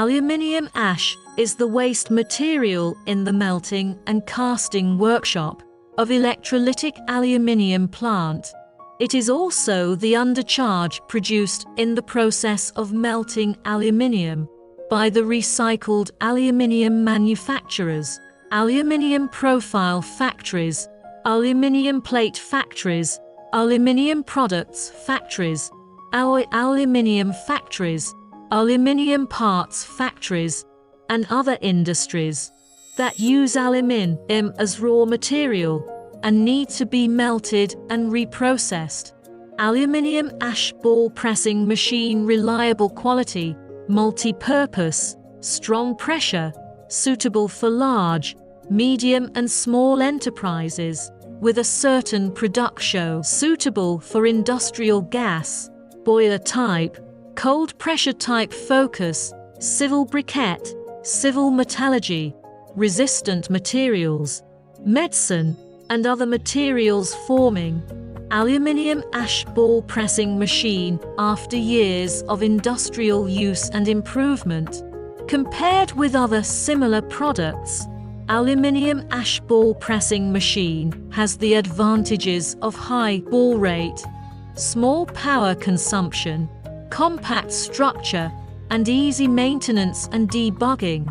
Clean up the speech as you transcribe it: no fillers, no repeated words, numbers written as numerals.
Aluminium ash is the waste material in the melting and casting workshop of electrolytic aluminium plant. It is also the undercharge produced in the process of melting aluminium by the recycled aluminium manufacturers, aluminium profile factories, aluminium plate factories, aluminium products factories, aluminium factories, aluminium parts factories, and other industries that use aluminium as raw material and need to be melted and reprocessed. Aluminium ash ball pressing machine, reliable quality, multi-purpose, strong pressure, suitable for large, medium and small enterprises, with a certain production, suitable for industrial gas, boiler type, cold pressure type focus, civil briquette, civil metallurgy, resistant materials, medicine, and other materials forming. Aluminium ash ball pressing machine, after years of industrial use and improvement, compared with other similar products, aluminium ash ball pressing machine has the advantages of high ball rate, small power consumption, compact structure, and easy maintenance and debugging.